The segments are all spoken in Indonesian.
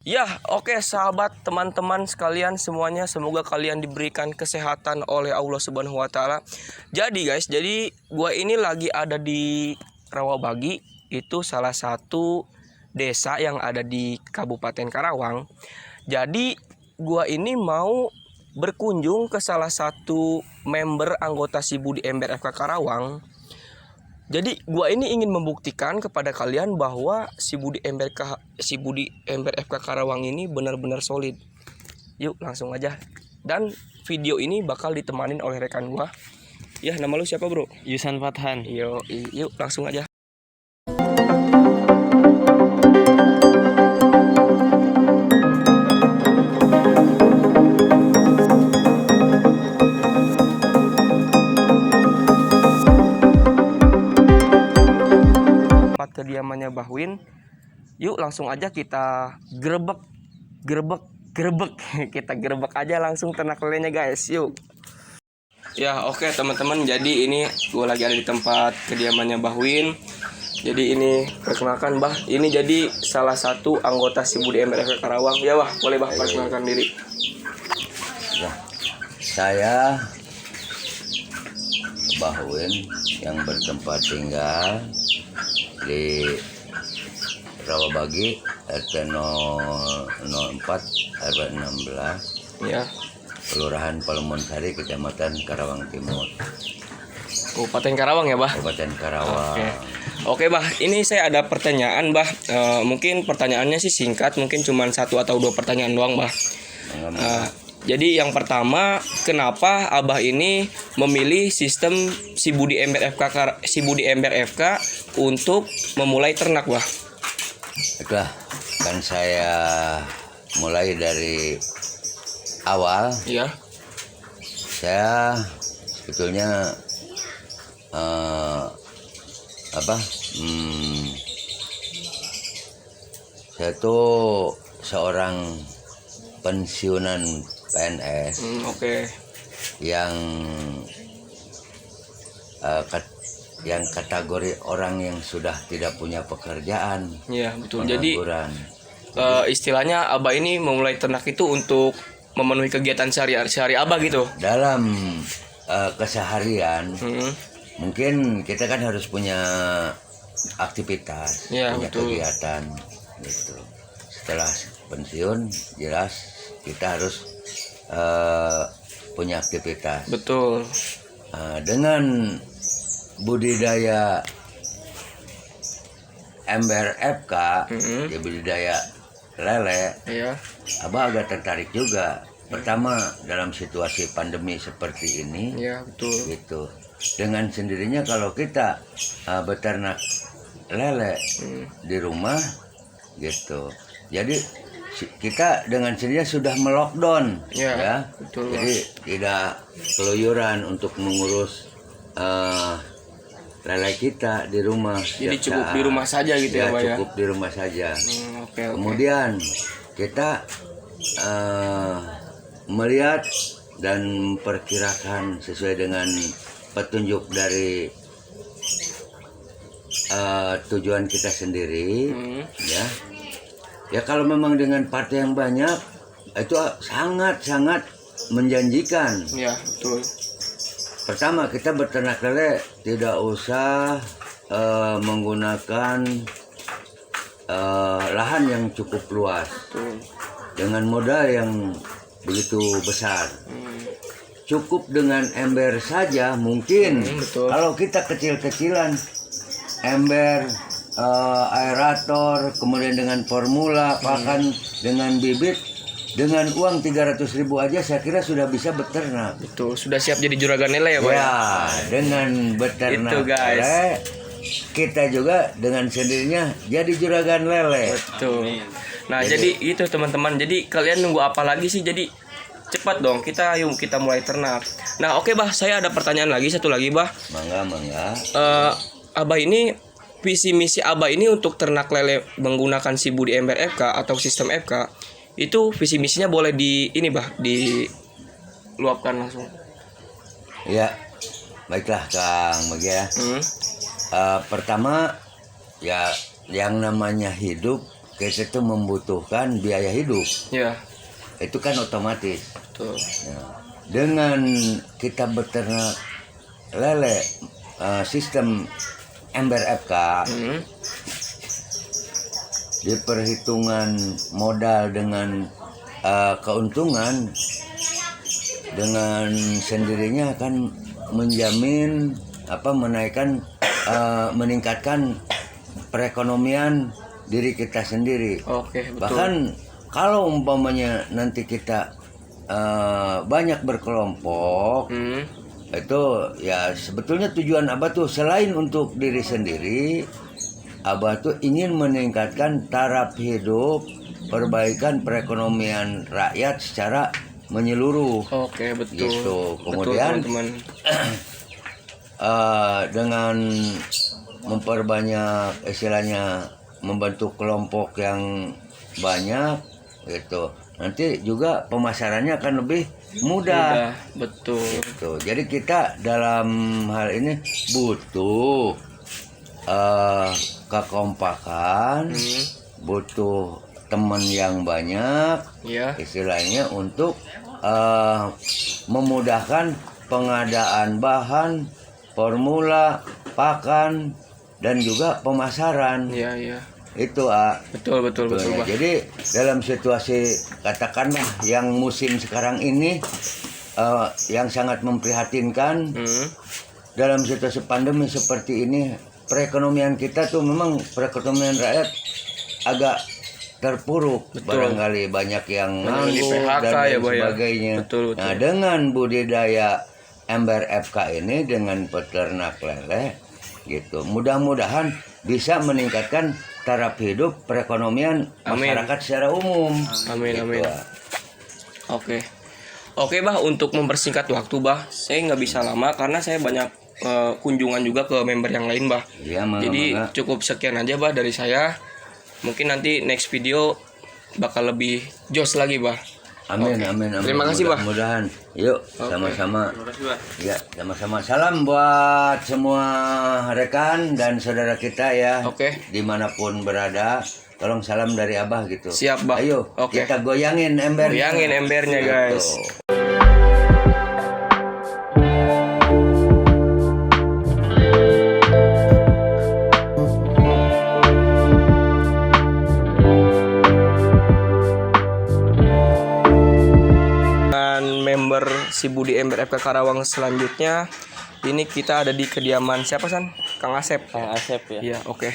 Ya, oke sahabat, teman-teman sekalian semuanya, semoga kalian diberikan kesehatan oleh Allah Subhanahu wa taala. Jadi guys, gua ini lagi ada di Rawabagi, itu salah satu desa yang ada di Kabupaten Karawang. Jadi gua ini mau berkunjung ke salah satu member anggota Si Budi Ember FK Karawang. Jadi gua ini ingin membuktikan kepada kalian bahwa si Budi Ember FK Karawang ini benar-benar solid. Yuk langsung aja. Dan video ini bakal ditemanin oleh rekan gua. Ya, nama lu siapa, Bro? Yusan Fathan. Yuk langsung aja. Tempat kediamannya Bahwin. Yuk langsung aja kita gerebek. Kita gerebek aja langsung ternak lelenya, guys. Yuk. Ya, oke teman-teman. Jadi ini gue lagi ada di tempat kediamannya Bahwin. Jadi ini perkenalkan Bah. Ini jadi salah satu anggota Si Budi Ember FK Karawang. Ya Bah, boleh Bah perkenalkan diri. Ya, saya Bahwin yang bertempat tinggal di Rawabagi RT 004 RW 16 Ya. Kelurahan Palemon Sari, Kecamatan Karawang Timur, Kabupaten Karawang ya Bah. Kabupaten Karawang. Oke Bah, ini saya ada pertanyaan Bah. Mungkin pertanyaannya sih singkat, mungkin cuma 1 atau 2 pertanyaan doang Bah. Jadi yang pertama, kenapa Abah ini memilih sistem Si Budi Ember FK untuk memulai ternak Bah? Itulah kan saya mulai dari awal. Iya. Saya sebetulnya saya tuh seorang pensiunan PNS Oke. yang yang kategori orang yang sudah tidak punya pekerjaan, Iya betul. Jadi pengangguran. istilahnya Abah ini memulai ternak itu untuk memenuhi kegiatan sehari-hari Abah gitu. Dalam keseharian Hmm. mungkin kita kan harus punya aktivitas, Ya, punya betul. kegiatan gitu. Setelah pensiun jelas kita harus punya aktivitas. Betul. Dengan budidaya ember FK, ya budidaya lele, Iya. Abah agak tertarik juga. Pertama dalam situasi pandemi seperti ini, Iya betul. gitu. Dengan sendirinya kalau kita beternak lele di rumah, gitu. Jadi kita dengan sendirinya sudah melockdown, Ya, ya. betul. Jadi tidak keluyuran untuk mengurus lele kita di rumah. Jadi setiap cukup saat. di rumah saja gitu ya Bah ya. Cukup di rumah saja. Oke. Kemudian kita melihat dan memperkirakan sesuai dengan petunjuk dari tujuan kita sendiri, ya kalau memang dengan partai yang banyak itu sangat menjanjikan. Ya betul. Pertama, kita beternak lele tidak usah menggunakan lahan yang cukup luas. Betul. Dengan modal yang begitu besar. Cukup dengan ember saja mungkin. Betul. Kalau kita kecil-kecilan, ember, aerator, kemudian dengan formula, pakan dengan bibit, dengan uang 300.000 aja saya kira sudah bisa beternak. Betul. Sudah siap jadi juragan lele ya Bah? Ya, dengan beternak Itu, guys. lele, kita juga dengan sendirinya jadi juragan lele. Betul. Nah, jadi itu teman-teman. Jadi kalian nunggu apa lagi sih? Jadi cepat dong. Yuk kita mulai ternak. Nah, oke Bah, saya ada pertanyaan lagi, satu lagi Bah. Mangga. Abah ini visi misi Abah ini untuk ternak lele menggunakan Si Budi Ember FK atau sistem FK. Itu visi misinya boleh diluapkan langsung. Ya, baiklah Kang Megi ya. Pertama ya yang namanya hidup kita tuh membutuhkan biaya hidup. Ya. Itu kan otomatis. Betul. Ya. Dengan kita beternak lele sistem ember FK, di perhitungan modal dengan keuntungan dengan sendirinya akan menjamin menaikkan meningkatkan perekonomian diri kita sendiri. Oke, betul. Bahkan kalau umpamanya nanti kita banyak berkelompok, itu ya sebetulnya tujuan Abah tuh selain untuk diri sendiri, Abah tuh ingin meningkatkan taraf hidup, perbaikan perekonomian rakyat secara menyeluruh. Oke, betul. Gitu. Kemudian betul, teman-teman. Dengan memperbanyak istilahnya membentuk kelompok yang banyak gitu, nanti juga pemasarannya akan lebih mudah. Betul. Gitu. Jadi kita dalam hal ini butuh kekompakan, butuh teman yang banyak, Ya. istilahnya untuk memudahkan pengadaan bahan, formula, pakan, dan juga pemasaran. Iya. Itu Betul, Bah. Jadi dalam situasi katakanlah yang musim sekarang ini yang sangat memprihatinkan, dalam situasi pandemi seperti ini, perekonomian kita tuh memang perekonomian rakyat agak terpuruk. Betul. Barangkali banyak yang Banyak di nganggur PHK dan lain ya, Bah, ya. sebagainya. Betul. Nah, dengan budidaya ember FK ini, dengan peternak lele gitu, mudah-mudahan bisa meningkatkan taraf hidup perekonomian masyarakat secara umum. Amin, Gitu. amin. Oke, Bah, untuk mempersingkat waktu, Bah, saya nggak bisa lama karena saya banyak kunjungan juga ke member yang lain, Bah. Ya, Jadi cukup sekian aja, Bah, dari saya. Mungkin nanti next video bakal lebih jos lagi, Bah. Amin, Oke. amin. Terima kasih, Bah. Mudah-mudahan. Yuk, Oke. sama-sama. Terima kasih, Bah. Ya, sama-sama. Salam buat semua rekan dan saudara kita ya. Oke. Dimanapun berada, tolong salam dari Abah gitu. Siap, Bah. Ayo, Oke. kita goyangin embernya. Goyangin embernya, guys. Gitu. Member si Budi Ember FK Karawang selanjutnya, ini kita ada di kediaman siapa, San? Kang Asep. Kang Asep ya. Iya, oke.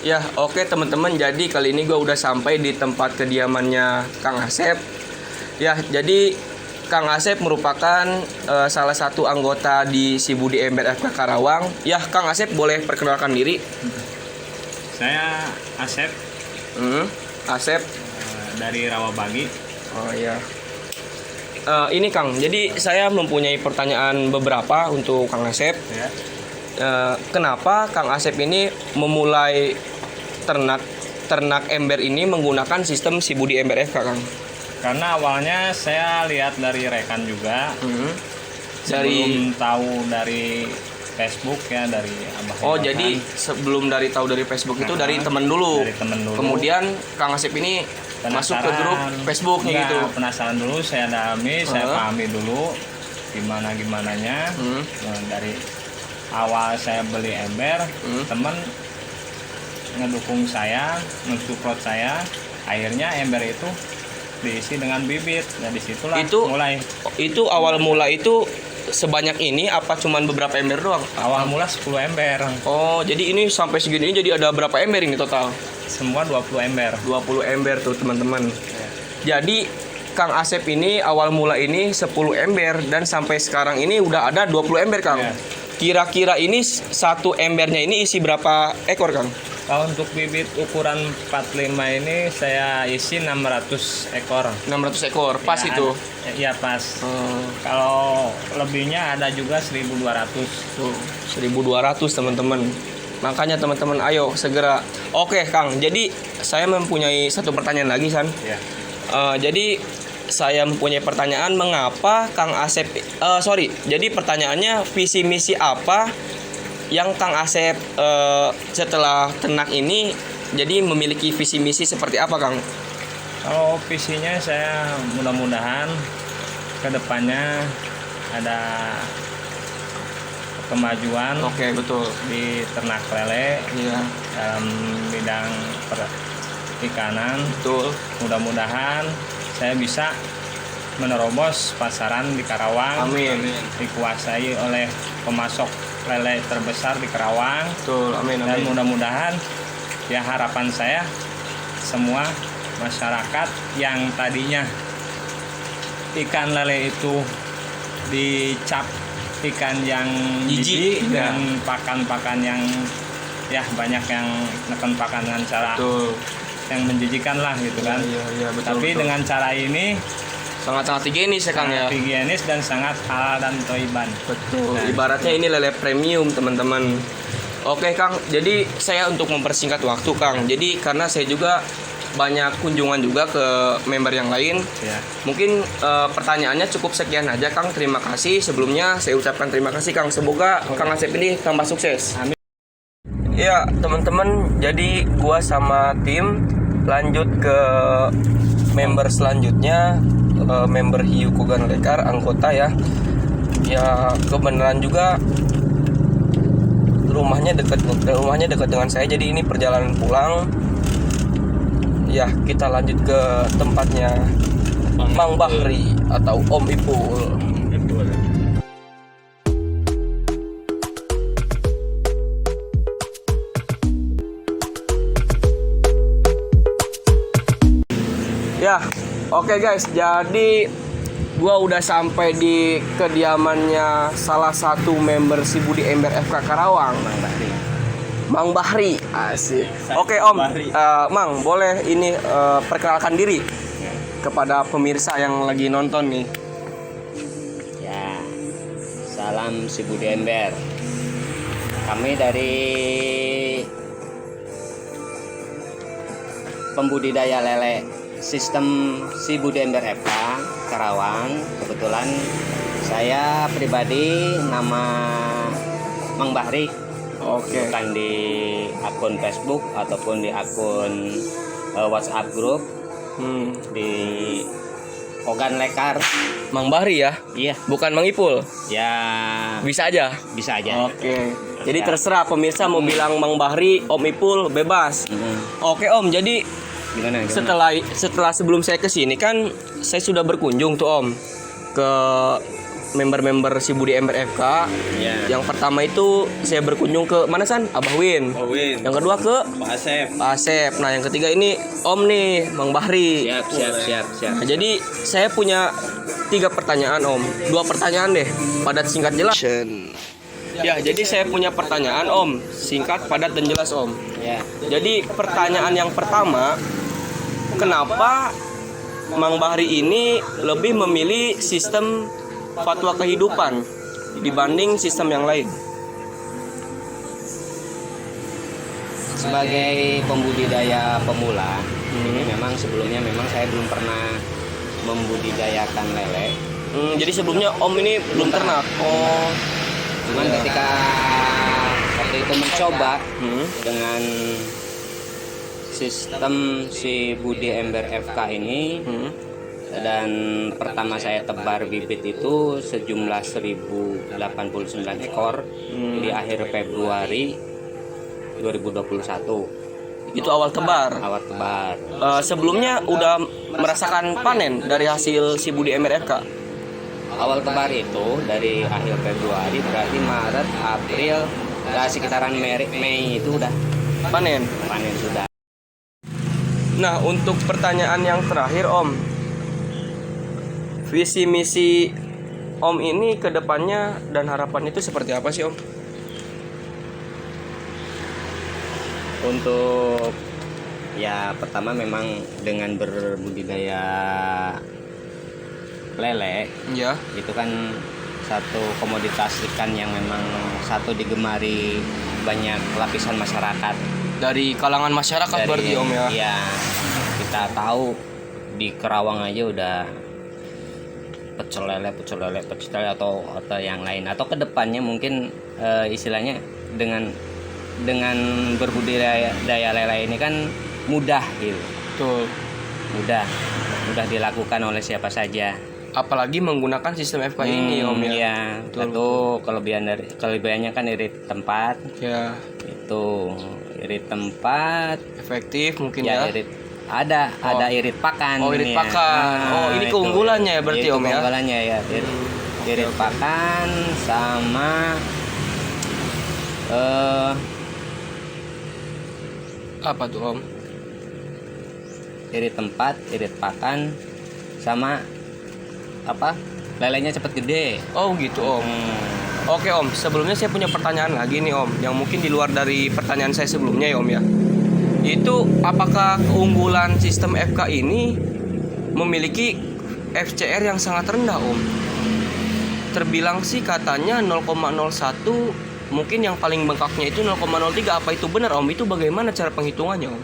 Ya, oke teman-teman. Jadi kali ini gue udah sampai di tempat kediamannya Kang Asep. Ya, jadi Kang Asep merupakan salah satu anggota di si Budi Ember FK Karawang. Ya, Kang Asep boleh perkenalkan diri. Saya Asep Asep. dari Rawabagi. Oh ya. Ini Kang, jadi saya mempunyai pertanyaan beberapa untuk Kang Asep. Ya. Kenapa Kang Asep ini memulai ternak ember ini menggunakan sistem si Budi Ember FK, Kang? Karena awalnya saya lihat dari rekan juga. Sebelum tahu dari Facebook ya, dari Abah. Oh, Rekan. jadi sebelum tahu dari Facebook itu dari teman dulu. Dari teman dulu. Kemudian Kang Asep ini masuk ke grup Facebooknya gitu. Penasaran dulu, saya dalami, saya pahami dulu gimananya. Nah, dari awal saya beli ember, teman ngedukung saya, mensupport saya. Akhirnya ember itu diisi dengan bibit. Nah, disitulah mulai. Itu awal mula itu sebanyak ini apa cuman beberapa ember doang? Awal mula 10 ember. Oh, jadi ini sampai segini jadi ada berapa ember ini total? Semua 20 ember. 20 ember tuh, teman-teman. Jadi Kang Asep ini awal mula ini 10 ember dan sampai sekarang ini udah ada 20 ember, Kang. Ya. Kira-kira ini satu embernya ini isi berapa ekor, Kang? Kalau untuk bibit ukuran 45 ini saya isi 600 ekor. 600 ekor, pas Ya, itu. Iya pas. Kalau lebihnya ada juga 1.200. Tuh, 1.200 teman-teman. Makanya teman-teman ayo segera. Oke Kang, jadi saya mempunyai satu pertanyaan lagi San. Ya. Jadi saya mempunyai pertanyaan mengapa Kang Asep jadi pertanyaannya visi misi apa yang Kang Asep setelah ternak ini jadi memiliki visi misi seperti apa Kang? Kalau visinya saya mudah-mudahan kedepannya ada kemajuan Oke, betul. di ternak lele Iya, dalam bidang perikanan. betul. Mudah-mudahan saya bisa menerobos pasaran di Karawang, Amin. dikuasai oleh pemasok lele terbesar di Karawang. Betul, amin Dan amin. mudah-mudahan ya harapan saya semua masyarakat yang tadinya ikan lele itu dicap ikan yang Jijik, jijik dan pakan-pakan yang ya banyak yang neken pakan dengan cara Betul. yang menjijikan lah gitu kan. Iya, betul. Tapi betul. dengan cara ini sangat-sangat higienis ya Kang ya. sangat higienis dan sangat halal dan toiban. Betul. Nah. Ibaratnya ini lele premium, teman-teman. Oke, Kang. Jadi saya untuk mempersingkat waktu, Kang. Jadi karena saya juga banyak kunjungan juga ke member yang lain. Ya. Mungkin pertanyaannya cukup sekian aja, Kang. Terima kasih. Sebelumnya saya ucapkan terima kasih, Kang. Semoga Kang Asep ini tambah sukses. Amin. Ya, teman-teman. Jadi gua sama tim lanjut ke member selanjutnya. Member Hiu Kogan Lekar anggota ya. Ya, kebenaran juga rumahnya dekat dengan saya, jadi ini perjalanan pulang. Ya, kita lanjut ke tempatnya Mang Bahri atau Om Ipul. Ya, oke guys, jadi gua udah sampai di kediamannya salah satu member si Budi Ember FK Karawang, Mang Bahri. Asik. Oke Om, Mang, boleh ini perkenalkan diri kepada pemirsa yang lagi nonton nih. Ya, salam si Budi Ember. Kami dari pembudidaya lele sistem si Budi Ember FK Karawang. Kebetulan saya pribadi nama Mang Bahri. Oke. Bukan di akun Facebook ataupun di akun WhatsApp grup di Kogan Lekar. Mang Bahri ya, Iya, bukan Mang Ipul. ya Bisa aja. bisa aja. Oke. Jadi terserah pemirsa mau bilang Mang Bahri, Om Ipul, bebas. Oke Om, jadi Gimana? setelah sebelum saya kesini kan saya sudah berkunjung tuh Om ke member-member si Budi Ember FK. Ya. Yang pertama itu saya berkunjung ke mana San? Abah Win. Yang kedua ke Pak Asep. Pak Asep. Nah yang ketiga ini Om nih, Mang Bahri. Siap. Nah, jadi saya punya 3 pertanyaan Om. 2 pertanyaan deh, padat singkat jelas. Ya, jadi saya punya pertanyaan Om, singkat, padat dan jelas Om. Ya. Jadi pertanyaan yang pertama, kenapa Mang Bahri ini lebih memilih sistem fatwa kehidupan dibanding sistem yang lain? Sebagai pembudidaya pemula, ini memang sebelumnya memang saya belum pernah membudidayakan lele. Jadi sebelumnya Om ini belum ternak. Oh, Cuman ketika waktu itu mencoba dengan sistem si Budi Ember FK ini, dan pertama saya tebar bibit itu sejumlah 1089 ekor di akhir Februari 2021. itu awal tebar. Awal tebar. Sebelumnya udah merasakan panen dari hasil si Budi Ember FK. Awal tebar itu dari akhir Februari, berarti Maret, April, sekitaran Mei itu udah Panen. sudah. Nah, untuk pertanyaan yang terakhir Om, visi misi Om ini ke depannya dan harapannya itu seperti apa sih Om? Untuk ya pertama memang dengan berbudidaya lele Ya. itu kan satu komoditas ikan yang memang satu digemari banyak lapisan masyarakat. Dari kalangan masyarakat berarti Om ya. Iya, kita tahu di Kerawang aja udah pecel lele atau yang lain, atau kedepannya mungkin istilahnya dengan berbudidaya lele ini kan mudah gitu, Betul. mudah dilakukan oleh siapa saja. Apalagi menggunakan sistem FK ini Om ya. Iya, satu kelebihannya kan irit tempat. Ya, Itu irit tempat, efektif mungkin ya ya. ada irit pakan. Oh, irit ini ya. pakan. Oh, ini itu. keunggulannya ya berarti Itu Om ya. keunggulannya ya. Irit pakan sama Apa tuh Om? irit tempat, irit pakan sama apa? Lelenya cepet gede. Oh gitu Om. Oke Om, sebelumnya saya punya pertanyaan lagi nih Om, yang mungkin di luar dari pertanyaan saya sebelumnya ya Om ya. Itu apakah keunggulan sistem FK ini memiliki FCR yang sangat rendah Om? Terbilang sih katanya 0,01, mungkin yang paling bengkaknya itu 0,03. Apa itu benar Om? Itu bagaimana cara penghitungannya Om?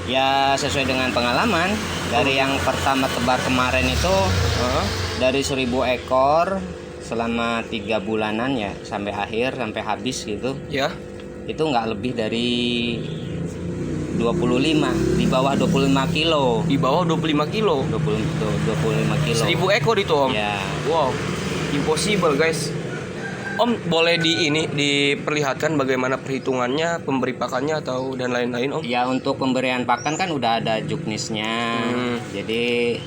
Ya sesuai dengan pengalaman dari yang pertama tebar kemarin itu dari 1000 ekor selama 3 bulanan ya sampai habis gitu. Ya. Itu nggak lebih dari 25, di bawah 25 kilo. Di bawah 25 kilo. 25 kilo. 1000 ekor itu Om. Ya. Wow, impossible guys. Om boleh diperlihatkan bagaimana perhitungannya, pemberi pakannya atau dan lain-lain Om? Ya untuk pemberian pakan kan udah ada juknisnya. Jadi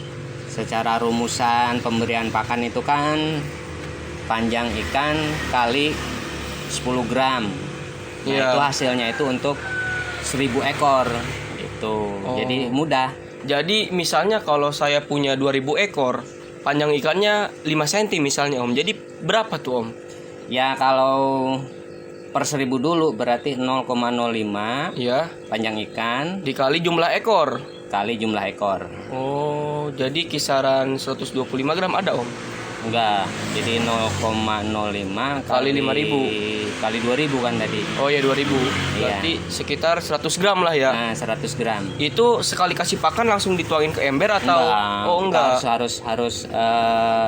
secara rumusan pemberian pakan itu kan panjang ikan kali 10 gram. Nah, Iya. itu hasilnya itu untuk 1000 ekor gitu. Oh. Jadi mudah. Jadi misalnya kalau saya punya 2000 ekor, panjang ikannya 5 cm misalnya Om. Jadi berapa tuh Om? Ya kalau per 1000 dulu berarti 0,05 Ya, panjang ikan dikali jumlah ekor. kali jumlah ekor. Oh, jadi kisaran 125 gram ada Om? Enggak, jadi 0,05 Kali 5.000. Kali 2000 kan tadi. Oh ya 2000. Iya. Berarti sekitar 100 gram lah ya. Nah, 100 gram. Itu sekali kasih pakan langsung dituangin ke ember atau? Oh enggak. Harus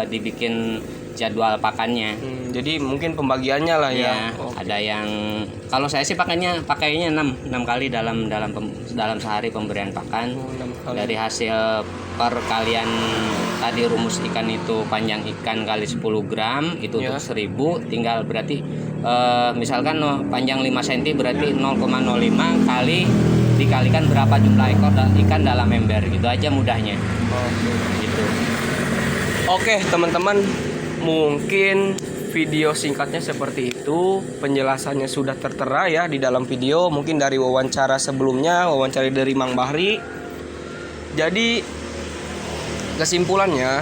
dibikin jadwal pakannya. Jadi mungkin pembagiannya lah ya. Ya, Oh. ada yang kalau saya sih pakainya 6 kali dalam sehari pemberian pakan. 6 kali. Dari hasil perkalian tadi rumus ikan itu panjang ikan kali 10 gram itu Ya. untuk 1000, tinggal berarti misalkan panjang 5 cm berarti 0,05 kali dikalikan berapa jumlah ekor ikan dalam ember, gitu aja mudahnya. Gitu. Oke teman-teman, mungkin video singkatnya seperti itu. Penjelasannya sudah tertera ya di dalam video. Mungkin dari wawancara sebelumnya, wawancara dari Mang Bahri. Jadi kesimpulannya,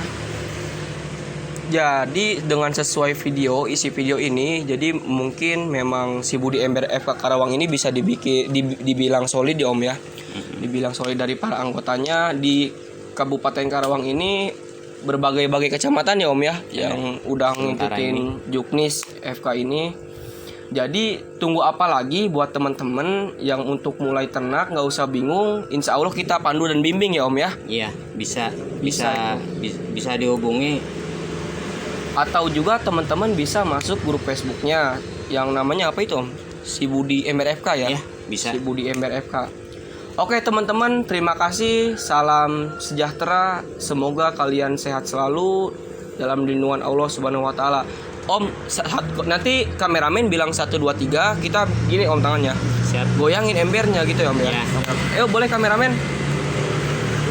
jadi dengan sesuai video, isi video ini, jadi mungkin memang si Budi Ember FK Karawang ini bisa dibilang solid ya Om ya. Dibilang solid dari para anggotanya di Kabupaten Karawang ini, berbagai kecamatan ya Om ya, yang udah ngikutin juknis FK ini. Jadi tunggu apa lagi buat teman-teman yang untuk mulai ternak, nggak usah bingung. Insya Allah kita pandu dan bimbing ya Om ya. Iya, bisa dihubungi. Atau juga teman-teman bisa masuk grup Facebooknya yang namanya apa itu Om? Si Budi Ember FK ya? Ya, bisa. Si Budi Ember FK. Oke teman-teman, terima kasih. Salam sejahtera. Semoga kalian sehat selalu dalam lindungan Allah Subhanahu wa taala. Om, nanti kameramen bilang 1 2 3, kita gini Om tangannya. Siap. Goyangin embernya gitu ya Om ya. Ya. Boleh kameramen? 1,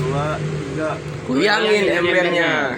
2, 3. Goyangin embernya.